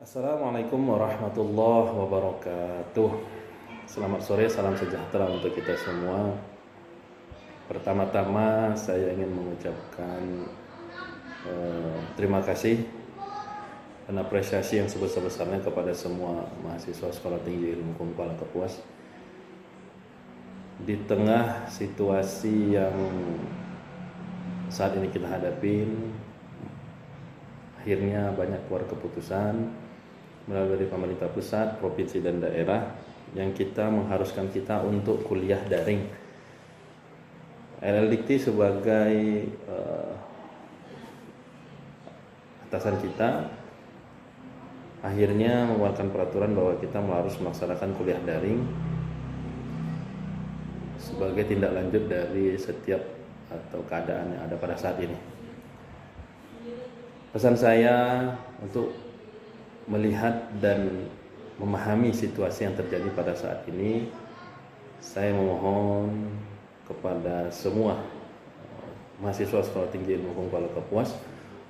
Assalamualaikum warahmatullahi wabarakatuh. Selamat sore, salam sejahtera untuk kita semua. Pertama-tama saya ingin mengucapkan terima kasih dan apresiasi yang sebesar-besarnya kepada semua mahasiswa Sekolah Tinggi Ilmu Hukum Kuala Kapuas. Di tengah situasi yang saat ini kita hadapin, akhirnya banyak keluar keputusan melalui dari pemerintah pusat, provinsi dan daerah yang mengharuskan kita untuk kuliah daring. LLDikti sebagai atasan kita akhirnya mengeluarkan peraturan bahwa kita harus melaksanakan kuliah daring sebagai tindak lanjut dari setiap atau keadaan yang ada pada saat ini. Pesan saya untuk melihat dan memahami situasi yang terjadi pada saat ini, saya memohon kepada semua mahasiswa Sekolah Tinggi Ilmu Hukum Kuala Kapuas,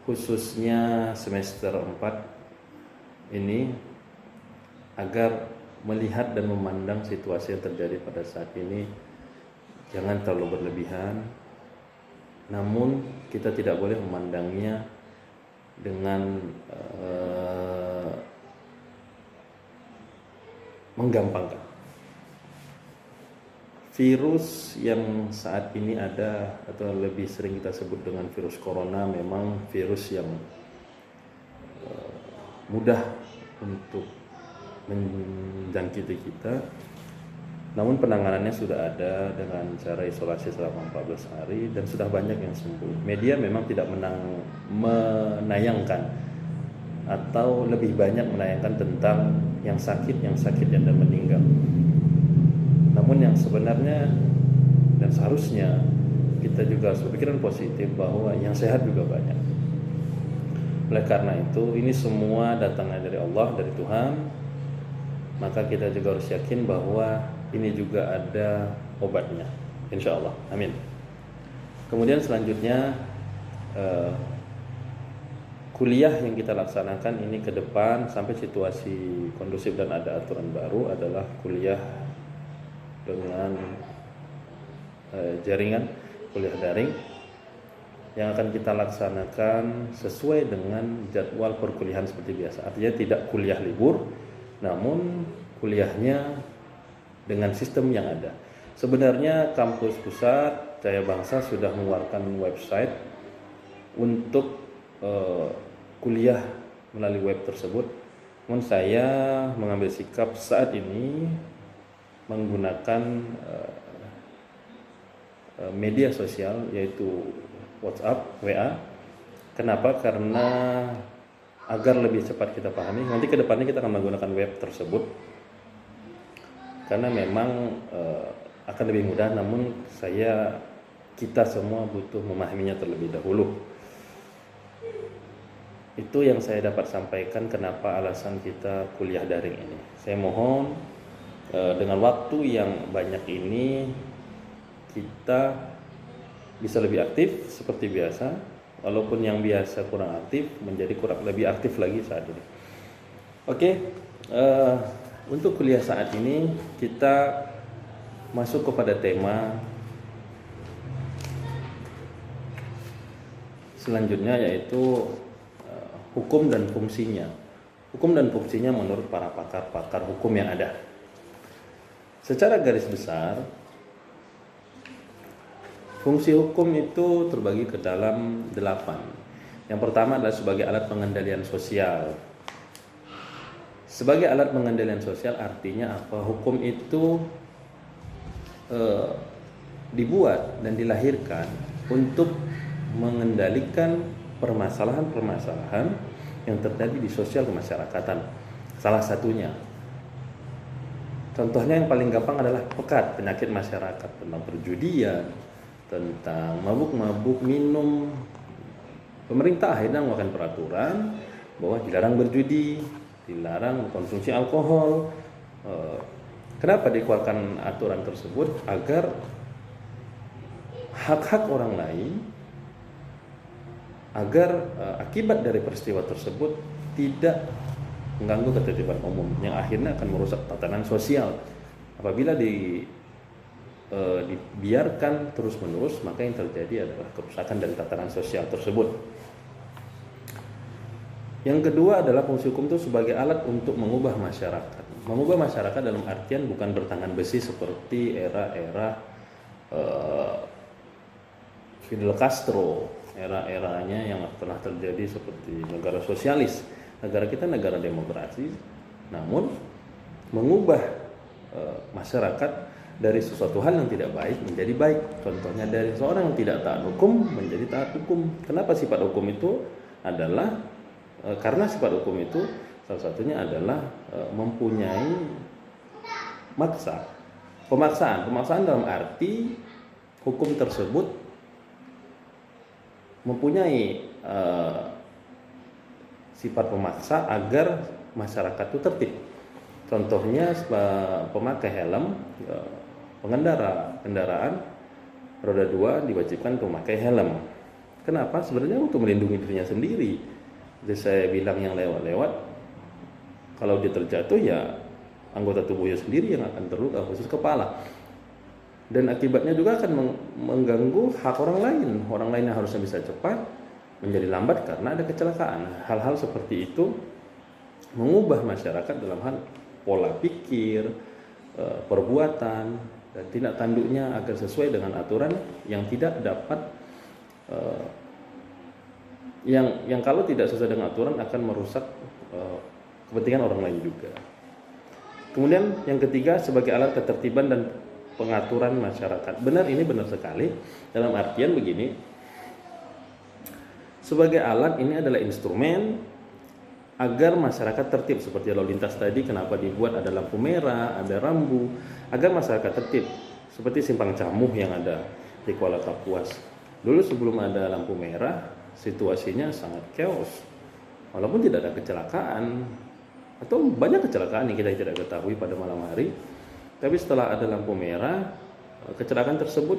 khususnya semester 4 ini, agar melihat dan memandang situasi yang terjadi pada saat ini jangan terlalu berlebihan, namun kita tidak boleh memandangnya dengan menggampangkan. Virus yang saat ini ada atau lebih sering kita sebut dengan virus corona memang virus yang mudah untuk menjangkiti kita. Namun penanganannya sudah ada dengan cara isolasi selama 14 hari dan sudah banyak yang sembuh. Media memang tidak menayangkan atau lebih banyak menayangkan tentang yang sakit dan meninggal. Namun yang sebenarnya dan seharusnya kita juga harus berpikiran positif bahwa yang sehat juga banyak. Oleh karena itu, ini semua datangnya dari Allah, dari Tuhan. Maka kita juga harus yakin bahwa ini juga ada obatnya, insya Allah, amin. Kemudian selanjutnya kuliah yang kita laksanakan ini ke depan sampai situasi kondusif dan ada aturan baru adalah kuliah dengan jaringan kuliah daring yang akan kita laksanakan sesuai dengan jadwal perkuliahan seperti biasa. Artinya tidak kuliah libur, namun kuliahnya dengan sistem yang ada. Sebenarnya kampus pusat Jaya Bangsa sudah mengeluarkan website untuk kuliah melalui web tersebut. Namun saya mengambil sikap saat ini menggunakan media sosial yaitu WhatsApp, WA. Kenapa? Karena agar lebih cepat kita pahami. Nanti ke depannya kita akan menggunakan web tersebut karena memang akan lebih mudah, namun kita semua butuh memahaminya terlebih dahulu. Itu yang saya dapat sampaikan kenapa alasan kita kuliah daring ini. Saya mohon dengan waktu yang banyak ini kita bisa lebih aktif seperti biasa, walaupun yang biasa kurang aktif menjadi lebih aktif lagi saat ini. Oke. Untuk kuliah saat ini kita masuk kepada tema selanjutnya yaitu hukum dan fungsinya. Hukum dan fungsinya menurut para pakar hukum yang ada. Secara garis besar, fungsi hukum itu terbagi ke dalam 8. Yang pertama adalah sebagai alat pengendalian sosial. Sebagai alat pengendalian sosial artinya apa? Hukum itu dibuat dan dilahirkan untuk mengendalikan permasalahan-permasalahan yang terjadi di sosial kemasyarakatan. Salah satunya, contohnya yang paling gampang adalah penyakit masyarakat, tentang perjudian, tentang mabuk-mabuk, minum. Pemerintah akhirnya mengeluarkan peraturan bahwa dilarang berjudi, dilarang mengkonsumsi alkohol. Kenapa dikeluarkan aturan tersebut? Agar hak-hak orang lain, agar akibat dari peristiwa tersebut tidak mengganggu ketertiban umum yang akhirnya akan merusak tatanan sosial. Apabila dibiarkan terus-menerus, maka yang terjadi adalah kerusakan dari tatanan sosial tersebut. Yang kedua adalah fungsi hukum itu sebagai alat untuk mengubah masyarakat. Mengubah masyarakat dalam artian bukan bertangan besi seperti era-era Fidel Castro, era-eranya yang pernah terjadi seperti negara sosialis. Negara kita negara demokrasi, namun mengubah masyarakat dari sesuatu hal yang tidak baik menjadi baik. Contohnya dari seorang yang tidak taat hukum menjadi taat hukum. Kenapa sifat hukum itu adalah karena sifat hukum itu salah satunya adalah mempunyai pemaksaan dalam arti hukum tersebut mempunyai sifat pemaksa agar masyarakat itu tertib. Contohnya pemakai helm, pengendara kendaraan roda 2 diwajibkan untuk memakai helm. Kenapa? Sebenarnya untuk melindungi dirinya sendiri. Jadi saya bilang yang lewat-lewat, kalau dia terjatuh ya anggota tubuhnya sendiri yang akan terluka, khusus kepala. Dan akibatnya juga akan mengganggu hak orang lain. Orang lain yang harusnya bisa cepat menjadi lambat karena ada kecelakaan. Hal-hal seperti itu mengubah masyarakat dalam hal pola pikir, perbuatan, dan tindak tanduknya agar sesuai dengan aturan yang tidak dapat yang kalau tidak sesuai dengan aturan akan merusak kepentingan orang lain juga. Kemudian yang ketiga sebagai alat ketertiban dan pengaturan masyarakat. Benar, ini benar sekali. Dalam artian begini, sebagai alat ini adalah instrumen agar masyarakat tertib. Seperti lalu lintas tadi, kenapa dibuat ada lampu merah, ada rambu, agar masyarakat tertib. Seperti simpang Camuh yang ada di Kuala Kapuas. Dulu sebelum ada lampu merah, situasinya sangat chaos. Walaupun tidak ada kecelakaan atau banyak kecelakaan yang kita tidak ketahui pada malam hari, tapi setelah ada lampu merah, kecelakaan tersebut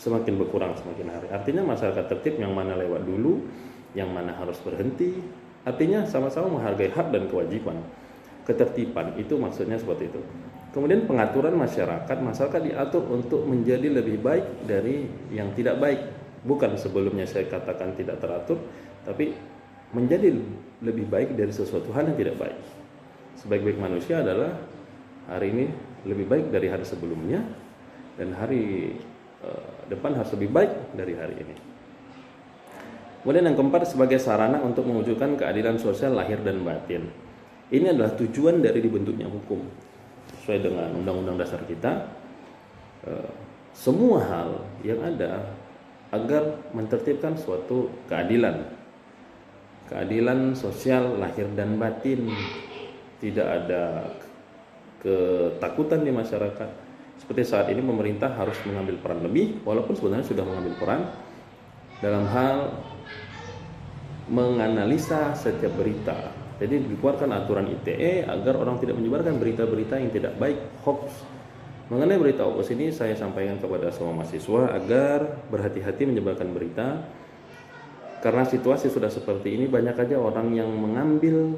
semakin berkurang semakin hari. Artinya masyarakat tertib, yang mana lewat dulu, yang mana harus berhenti. Artinya sama-sama menghargai hak dan kewajiban. Ketertiban itu maksudnya seperti itu. Kemudian pengaturan masyarakat diatur untuk menjadi lebih baik dari yang tidak baik. Bukan sebelumnya saya katakan tidak teratur, tapi menjadi lebih baik dari sesuatu hal yang tidak baik. Sebaik-baik manusia adalah hari ini lebih baik dari hari sebelumnya, dan hari depan harus lebih baik dari hari ini. Kemudian yang keempat, sebagai sarana untuk mewujudkan keadilan sosial lahir dan batin. Ini adalah tujuan dari dibentuknya hukum. Sesuai dengan Undang-Undang Dasar kita, semua hal yang ada agar mentertibkan suatu keadilan sosial lahir dan batin. Tidak ada ketakutan di masyarakat. Seperti saat ini pemerintah harus mengambil peran lebih, walaupun sebenarnya sudah mengambil peran dalam hal menganalisa setiap berita. Jadi dikeluarkan aturan ITE agar orang tidak menyebarkan berita-berita yang tidak baik, hoax. Mengenai berita hoax ini saya sampaikan kepada semua mahasiswa agar berhati-hati menyebarkan berita, karena situasi sudah seperti ini, banyak aja orang yang mengambil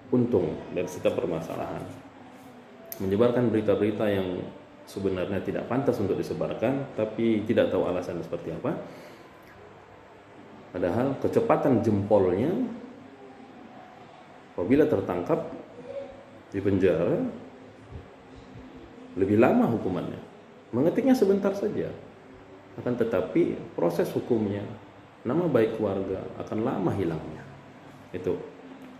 untung dari setiap permasalahan, menyebarkan berita-berita yang sebenarnya tidak pantas untuk disebarkan, tapi tidak tahu alasan seperti apa. Padahal kecepatan jempolnya apabila tertangkap di penjara lebih lama hukumannya. Mengetiknya sebentar saja, akan tetapi proses hukumnya, nama baik keluarga akan lama hilangnya. Itu.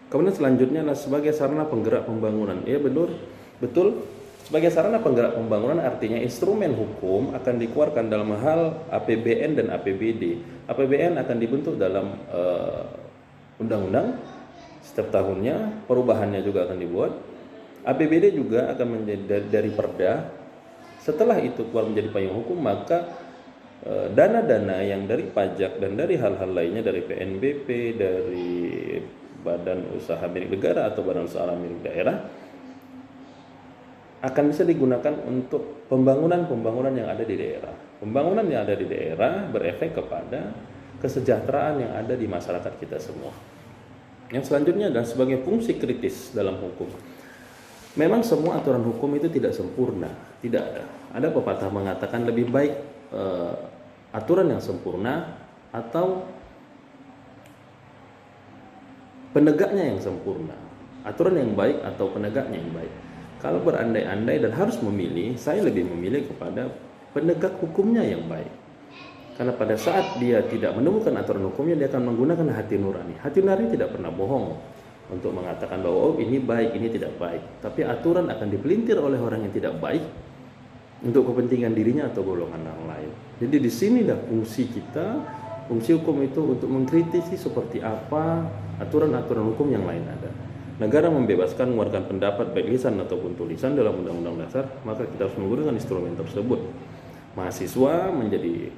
Kemudian selanjutnya adalah sebagai sarana penggerak pembangunan. Ya betul. Sebagai sarana penggerak pembangunan artinya instrumen hukum akan dikeluarkan dalam hal APBN dan APBD. APBN akan dibentuk dalam undang-undang setiap tahunnya, perubahannya juga akan dibuat. APBD juga akan menjadi dari Perda. Setelah itu keluar menjadi payung hukum, maka dana-dana yang dari pajak dan dari hal-hal lainnya, dari PNBP, dari badan usaha milik negara atau badan usaha milik daerah, akan bisa digunakan untuk pembangunan yang ada di daerah. Pembangunan yang ada di daerah berefek kepada kesejahteraan yang ada di masyarakat kita semua. Yang selanjutnya adalah sebagai fungsi kritis dalam hukum. Memang semua aturan hukum itu tidak sempurna, tidak ada. Ada pepatah mengatakan lebih baik aturan yang sempurna atau penegaknya yang sempurna. Aturan yang baik atau penegaknya yang baik. Kalau berandai-andai dan harus memilih, saya lebih memilih kepada penegak hukumnya yang baik. Karena pada saat dia tidak menemukan aturan hukumnya, dia akan menggunakan hati nurani. Hati nurani tidak pernah bohong untuk mengatakan bahwa oh ini baik, ini tidak baik. Tapi aturan akan dipelintir oleh orang yang tidak baik untuk kepentingan dirinya atau golongan yang lain. Jadi di sinilah fungsi kita, fungsi hukum itu untuk mengkritisi seperti apa aturan-aturan hukum yang lain ada. Negara membebaskan mengeluarkan pendapat baik lisan ataupun tulisan dalam Undang-Undang Dasar, maka kita harus menggunakan instrumen tersebut. Mahasiswa menjadi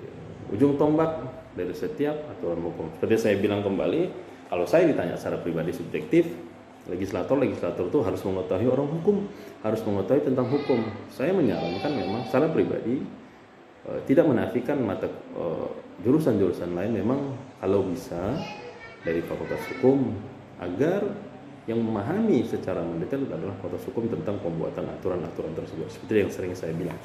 ujung tombak dari setiap aturan hukum. Seperti saya bilang kembali, kalau saya ditanya secara pribadi subjektif, legislator itu harus mengetahui orang hukum, harus mengetahui tentang hukum. Saya menyarankan memang secara pribadi tidak menafikan mata jurusan-jurusan lain, memang kalau bisa dari fakultas hukum, agar yang memahami secara mendetail adalah fakultas hukum tentang pembuatan aturan-aturan tersebut. Seperti yang sering saya bilang.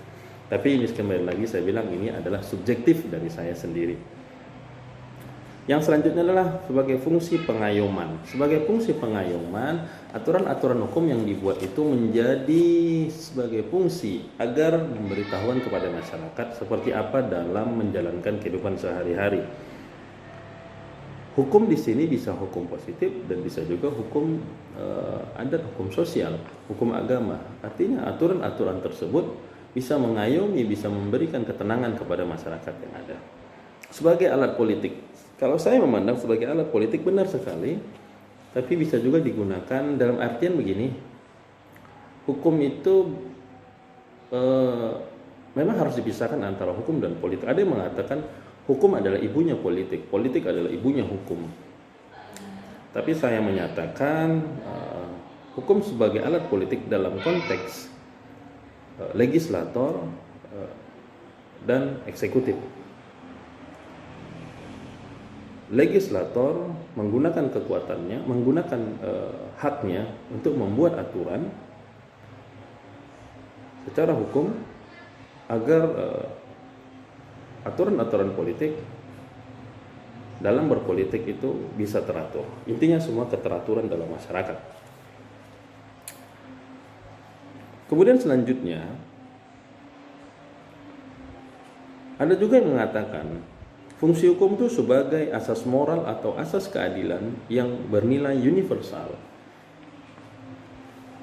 Tapi ini kembali lagi saya bilang ini adalah subjektif dari saya sendiri. Yang selanjutnya adalah sebagai fungsi pengayoman. Sebagai fungsi pengayoman, aturan-aturan hukum yang dibuat itu menjadi sebagai fungsi agar memberitahuan kepada masyarakat seperti apa dalam menjalankan kehidupan sehari-hari. Hukum di sini bisa hukum positif dan bisa juga hukum adat, hukum sosial, hukum agama. Artinya aturan-aturan tersebut bisa mengayomi, bisa memberikan ketenangan kepada masyarakat yang ada. Sebagai alat politik, kalau saya memandang sebagai alat politik benar sekali, tapi bisa juga digunakan dalam artian begini. Hukum itu memang harus dipisahkan antara hukum dan politik. Ada yang mengatakan hukum adalah ibunya politik, politik adalah ibunya hukum. Tapi saya menyatakan hukum sebagai alat politik dalam konteks legislator dan eksekutif. Legislator menggunakan kekuatannya, menggunakan haknya untuk membuat aturan secara hukum agar aturan-aturan politik dalam berpolitik itu bisa teratur. Intinya semua keteraturan dalam masyarakat. Kemudian selanjutnya ada juga yang mengatakan fungsi hukum itu sebagai asas moral atau asas keadilan yang bernilai universal.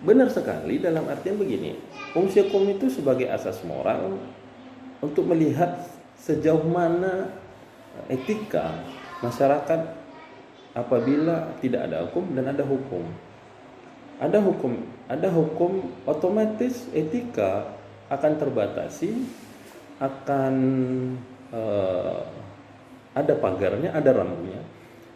Benar sekali dalam artian begini, fungsi hukum itu sebagai asas moral untuk melihat sejauh mana etika masyarakat apabila tidak ada hukum dan ada hukum. Ada hukum, otomatis etika akan terbatasi, akan ada pagarnya, ada rambunya.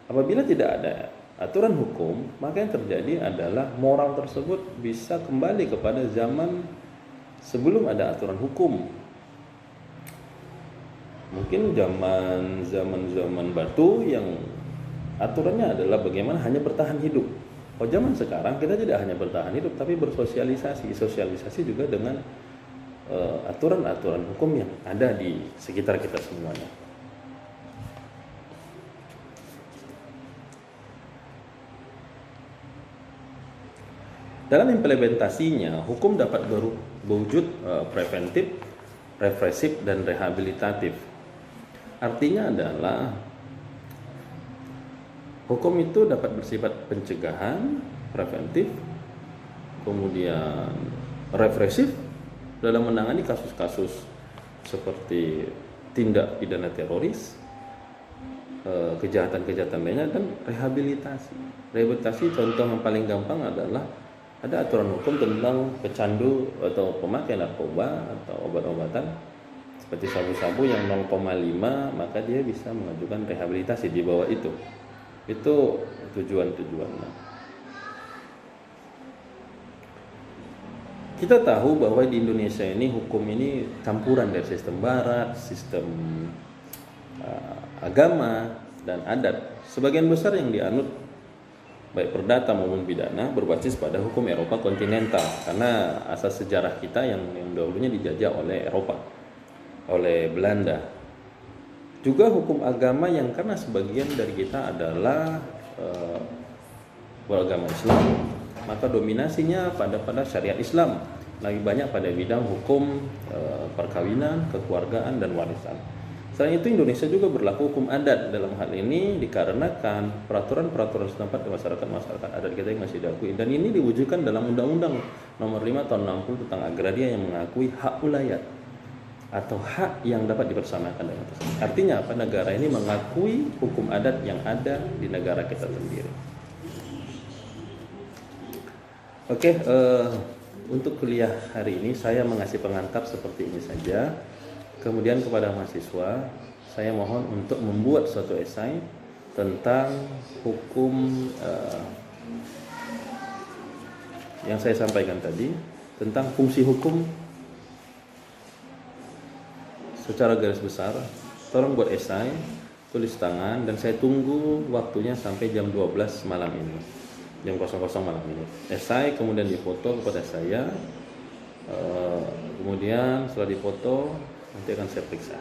Apabila tidak ada aturan hukum, maka yang terjadi adalah moral tersebut bisa kembali kepada zaman sebelum ada aturan hukum. Mungkin zaman batu yang aturannya adalah bagaimana hanya bertahan hidup. Oh, zaman sekarang kita tidak hanya bertahan hidup tapi bersosialisasi. Sosialisasi juga dengan aturan-aturan hukum yang ada di sekitar kita semuanya. Dalam implementasinya, hukum dapat berwujud preventif, represif, dan rehabilitatif. Artinya adalah hukum itu dapat bersifat pencegahan, preventif, kemudian represif dalam menangani kasus-kasus seperti tindak pidana teroris, kejahatan-kejahatan lainnya, dan rehabilitasi. Rehabilitasi contoh yang paling gampang adalah ada aturan hukum tentang pecandu atau pemakai narkoba atau obat-obatan seperti sabu-sabu yang 0,5, maka dia bisa mengajukan rehabilitasi di bawah itu. Itu tujuan-tujuannya. Kita tahu bahwa di Indonesia ini hukum ini campuran dari sistem barat, sistem agama dan adat. Sebagian besar yang dianut baik perdata maupun pidana, berbasis pada hukum Eropa kontinental, karena asas sejarah kita yang dahulunya dijajah oleh Eropa, oleh Belanda. Juga hukum agama yang karena sebagian dari kita adalah beragama Islam, maka dominasinya pada syariat Islam, lebih banyak pada bidang hukum perkawinan, kekeluargaan, dan warisan. Selain itu, Indonesia juga berlaku hukum adat dalam hal ini dikarenakan peraturan-peraturan setempat di masyarakat adat kita yang masih diakui, dan ini diwujudkan dalam Undang-Undang Nomor 5 Tahun 60 tentang agraria yang mengakui hak ulayat atau hak yang dapat dipersamakan dengan tersebut. Artinya apa? Negara ini mengakui hukum adat yang ada di negara kita sendiri. Oke, untuk kuliah hari ini saya mengasih pengantar seperti ini saja. Kemudian kepada mahasiswa, saya mohon untuk membuat suatu esai tentang hukum yang saya sampaikan tadi, tentang fungsi hukum secara garis besar. Tolong buat esai, tulis tangan, dan saya tunggu waktunya sampai jam 12 malam ini, jam 00 malam ini. Esai kemudian difoto kepada saya, kemudian setelah difoto nanti akan saya periksa.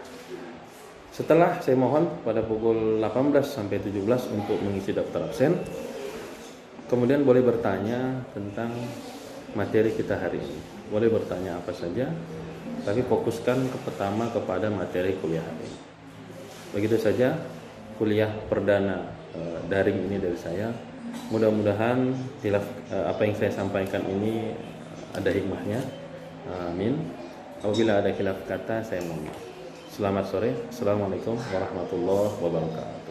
Setelah saya mohon pada pukul 18 sampai 17 untuk mengisi daftar absen. Kemudian boleh bertanya tentang materi kita hari ini. Boleh bertanya apa saja, tapi fokuskan pertama kepada materi kuliah hari ini. Begitu saja kuliah perdana daring ini dari saya. Mudah-mudahan apa yang saya sampaikan ini ada hikmahnya. Amin. Apabila ada khilaf kata, saya mohon maaf. Selamat sore. Assalamualaikum warahmatullahi wabarakatuh.